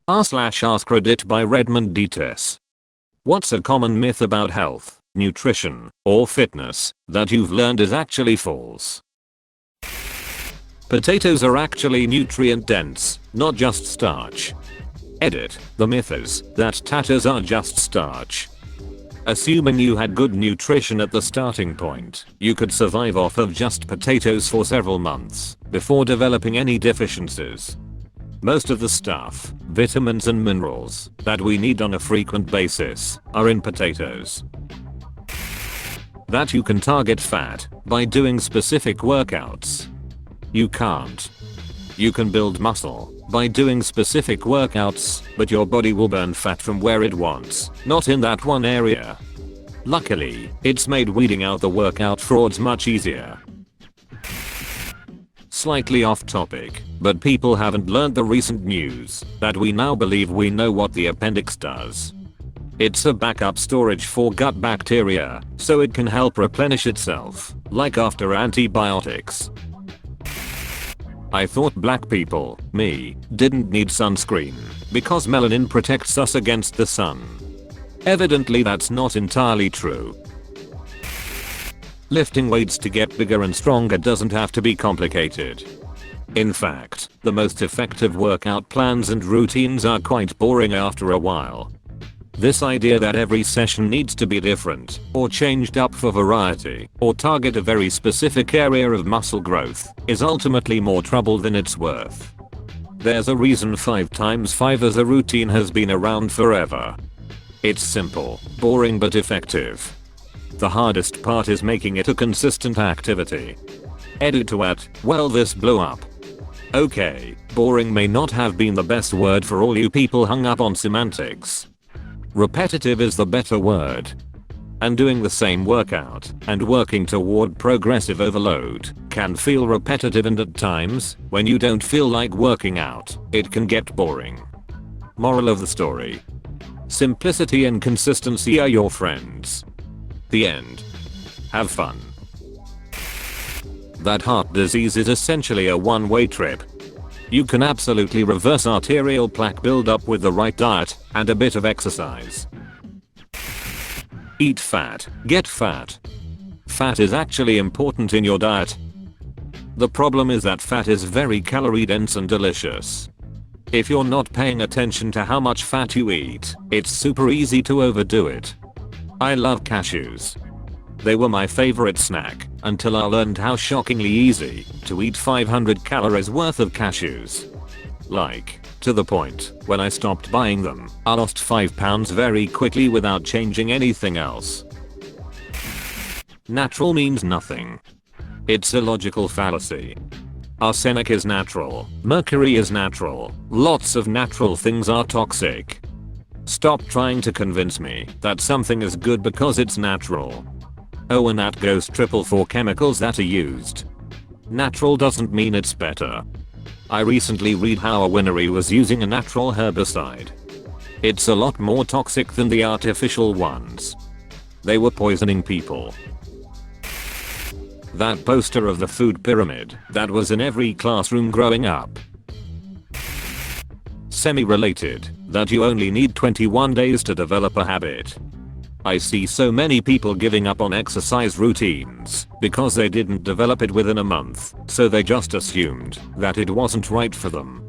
r/AskReddit by Redmond Dts. What's a common myth about health, nutrition, or fitness that you've learned is actually false? Potatoes are actually nutrient dense, not just starch. Edit. The myth is that taters are just starch. Assuming you had good nutrition at the starting point, you could survive off of just potatoes for several months before developing any deficiencies. Most of the stuff, vitamins and minerals, that we need on a frequent basis are in potatoes. That you can target fat by doing specific workouts. You can't. You can build muscle by doing specific workouts, but your body will burn fat from where it wants, not in that one area. Luckily, it's made weeding out the workout frauds much easier. Slightly off topic, but people haven't learned the recent news that we now believe we know what the appendix does. It's a backup storage for gut bacteria, so it can help replenish itself, like after antibiotics. I thought black people, me, didn't need sunscreen because melanin protects us against the sun. Evidently that's not entirely true. Lifting weights to get bigger and stronger doesn't have to be complicated. In fact, the most effective workout plans and routines are quite boring after a while. This idea that every session needs to be different, or changed up for variety, or target a very specific area of muscle growth, is ultimately more trouble than it's worth. There's a reason 5x5 as a routine has been around forever. It's simple, boring but effective. The hardest part is making it a consistent activity. Edit to at, well this blew up. Okay, boring may not have been the best word for all you people hung up on semantics. Repetitive is the better word. And doing the same workout and working toward progressive overload can feel repetitive, and at times, when you don't feel like working out, it can get boring. Moral of the story: simplicity and consistency are your friends. The end. Have fun. That heart disease is essentially a one-way trip. You can absolutely reverse arterial plaque buildup with the right diet and a bit of exercise. Eat fat, get fat. Fat is actually important in your diet. The problem is that fat is very calorie dense and delicious. If you're not paying attention to how much fat you eat, it's super easy to overdo it. I love cashews. They were my favorite snack until I learned how shockingly easy to eat 500 calories worth of cashews. Like, to the point when I stopped buying them, I lost 5 pounds very quickly without changing anything else. Natural means nothing. It's a logical fallacy. Arsenic is natural, mercury is natural, lots of natural things are toxic. Stop trying to convince me that something is good because it's natural. Oh, and that goes triple for chemicals that are used. Natural doesn't mean it's better. I recently read how a winery was using a natural herbicide. It's a lot more toxic than the artificial ones. They were poisoning people. That poster of the food pyramid that was in every classroom growing up. Semi-related, that you only need 21 days to develop a habit. I see so many people giving up on exercise routines because they didn't develop it within a month, so they just assumed that it wasn't right for them.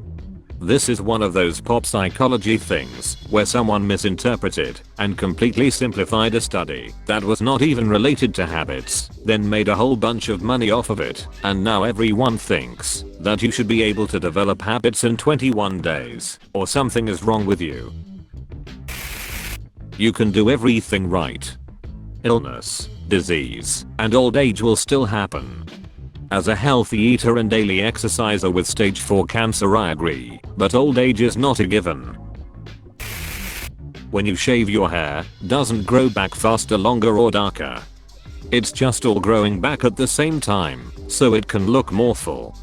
This is one of those pop psychology things where someone misinterpreted and completely simplified a study that was not even related to habits, then made a whole bunch of money off of it, and now everyone thinks that you should be able to develop habits in 21 days, or something is wrong with you. You can do everything right. Illness, disease, and old age will still happen. As a healthy eater and daily exerciser with stage 4 cancer, I agree, but old age is not a given. When you shave, your hair doesn't grow back faster, longer, or darker. It's just all growing back at the same time, so it can look more full.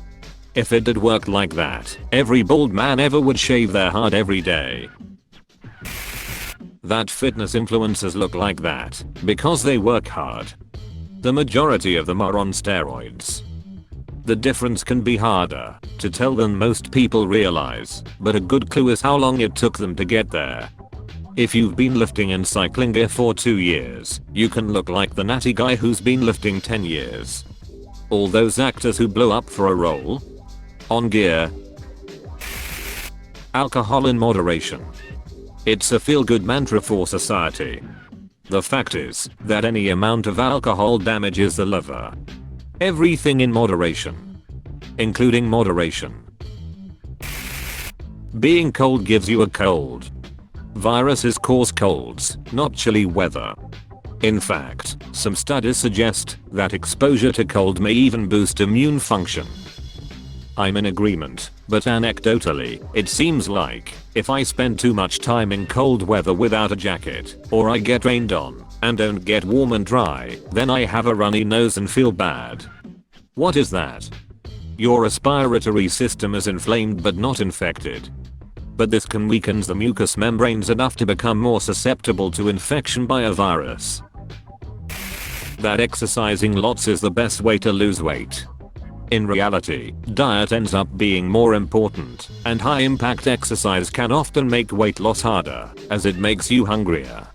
If it did work like that, every bald man ever would shave their head every day. That fitness influencers look like that because they work hard. The majority of them are on steroids. The difference can be harder to tell than most people realize, but a good clue is how long it took them to get there. If you've been lifting in cycling gear for 2 years, you can look like the natty guy who's been lifting 10 years. All those actors who blow up for a role on gear. Alcohol in moderation. It's a feel-good mantra for society. The fact is that any amount of alcohol damages the liver. Everything in moderation, including moderation. Being cold gives you a cold. Viruses cause colds, not chilly weather. In fact, some studies suggest that exposure to cold may even boost immune function. I'm in agreement, but anecdotally, it seems like if I spend too much time in cold weather without a jacket, or I get rained on and don't get warm and dry, then I have a runny nose and feel bad. What is that? Your respiratory system is inflamed but not infected. But this can weaken the mucous membranes enough to become more susceptible to infection by a virus. That exercising lots is the best way to lose weight. In reality, diet ends up being more important, and high impact exercise can often make weight loss harder, as it makes you hungrier.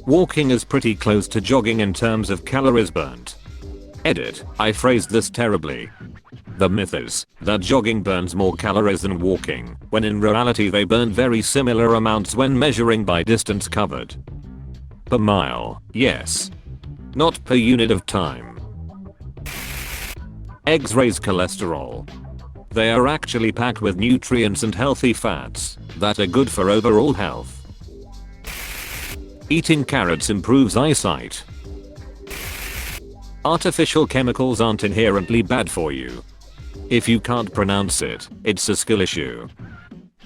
Walking is pretty close to jogging in terms of calories burnt. Edit, I phrased this terribly. The myth is that jogging burns more calories than walking, when in reality they burn very similar amounts when measuring by distance covered. Per mile, yes. Not per unit of time. Eggs raise cholesterol. They are actually packed with nutrients and healthy fats that are good for overall health. Eating carrots improves eyesight. Artificial chemicals aren't inherently bad for you. If you can't pronounce it, it's a skill issue.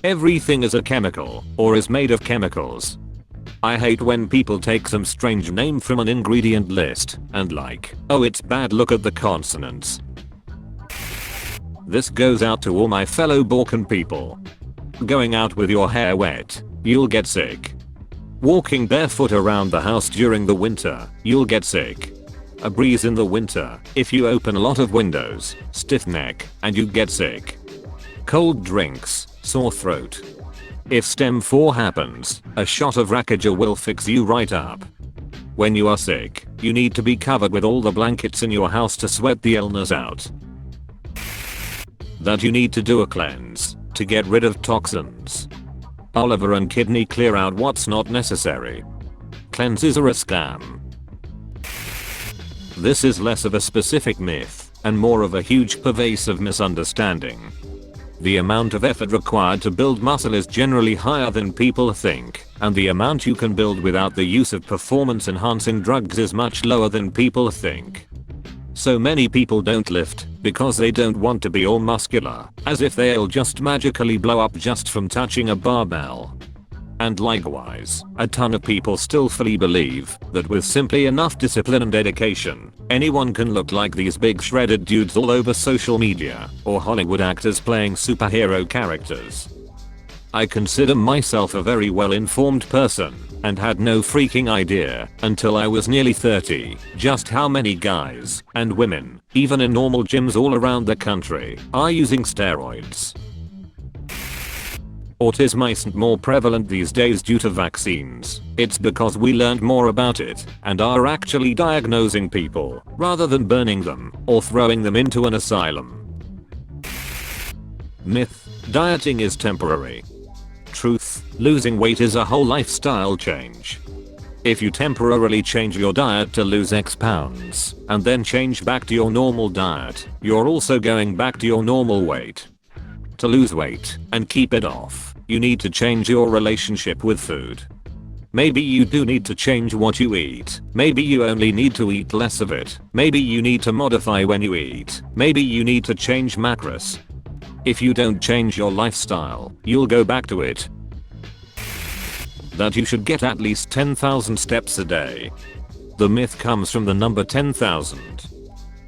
Everything is a chemical, or is made of chemicals. I hate when people take some strange name from an ingredient list and like, oh it's bad, look at the consonants. This goes out to all my fellow Balkan people. Going out with your hair wet, you'll get sick. Walking barefoot around the house during the winter, you'll get sick. A breeze in the winter, if you open a lot of windows, stiff neck, and you get sick. Cold drinks, sore throat. If stem 4 happens, a shot of Rakaja will fix you right up. When you are sick, you need to be covered with all the blankets in your house to sweat the illness out. That you need to do a cleanse to get rid of toxins. Our liver and kidney clear out what's not necessary. Cleanses are a scam. This is less of a specific myth and more of a huge pervasive misunderstanding. The amount of effort required to build muscle is generally higher than people think, and the amount you can build without the use of performance enhancing drugs is much lower than people think. So many people don't lift because they don't want to be all muscular, as if they'll just magically blow up just from touching a barbell. And likewise, a ton of people still fully believe that with simply enough discipline and dedication, anyone can look like these big shredded dudes all over social media, or Hollywood actors playing superhero characters. I consider myself a very well-informed person, and had no freaking idea until I was nearly 30 just how many guys and women, even in normal gyms all around the country, are using steroids. Autism isn't more prevalent these days due to vaccines. It's because we learned more about it and are actually diagnosing people rather than burning them or throwing them into an asylum. Myth: dieting is temporary. Truth: losing weight is a whole lifestyle change. If you temporarily change your diet to lose X pounds and then change back to your normal diet, you're also going back to your normal weight. To lose weight and keep it off, you need to change your relationship with food. Maybe you do need to change what you eat. Maybe you only need to eat less of it. Maybe you need to modify when you eat. Maybe you need to change macros. If you don't change your lifestyle, you'll go back to it. That you should get at least 10,000 steps a day. The myth comes from the number 10,000.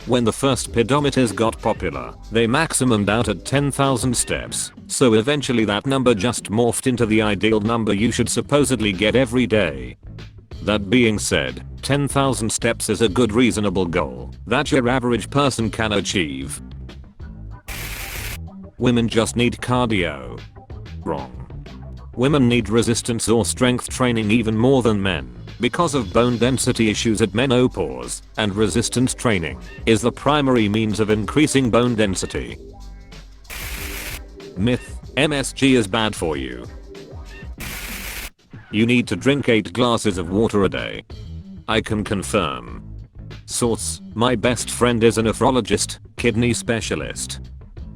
When the first pedometers got popular, they maximumed out at 10,000 steps, so eventually that number just morphed into the ideal number you should supposedly get every day. That being said, 10,000 steps is a good reasonable goal that your average person can achieve. Women just need cardio. Wrong. Women need resistance or strength training even more than men because of bone density issues at menopause, and resistance training is the primary means of increasing bone density. Myth: MSG is bad for you. You need to drink 8 glasses of water a day. I can confirm. Source: my best friend is a nephrologist, kidney specialist.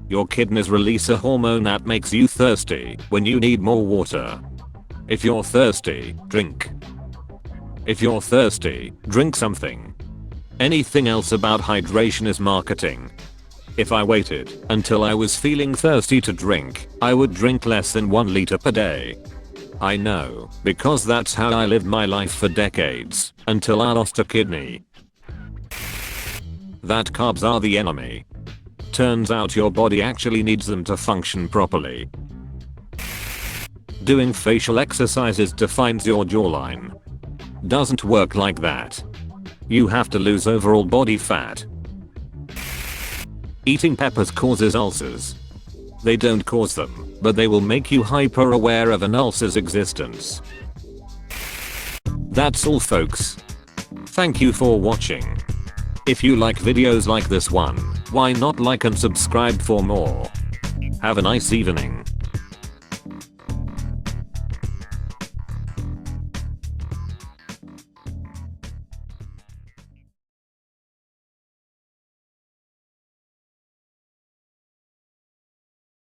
Your kidneys release a hormone that makes you thirsty when you need more water. If you're thirsty, drink. If you're thirsty, drink something. Anything else about hydration is marketing. If I waited until I was feeling thirsty to drink, I would drink less than 1 liter per day. I know, because that's how I lived my life for decades, until I lost a kidney. That carbs are the enemy. Turns out your body actually needs them to function properly. Doing facial exercises defines your jawline. Doesn't work like that. You have to lose overall body fat. Eating peppers causes ulcers. They don't cause them, but they will make you hyper aware of an ulcer's existence. That's all folks. Thank you for watching. If you like videos like this one, why not like and subscribe for more? Have a nice evening.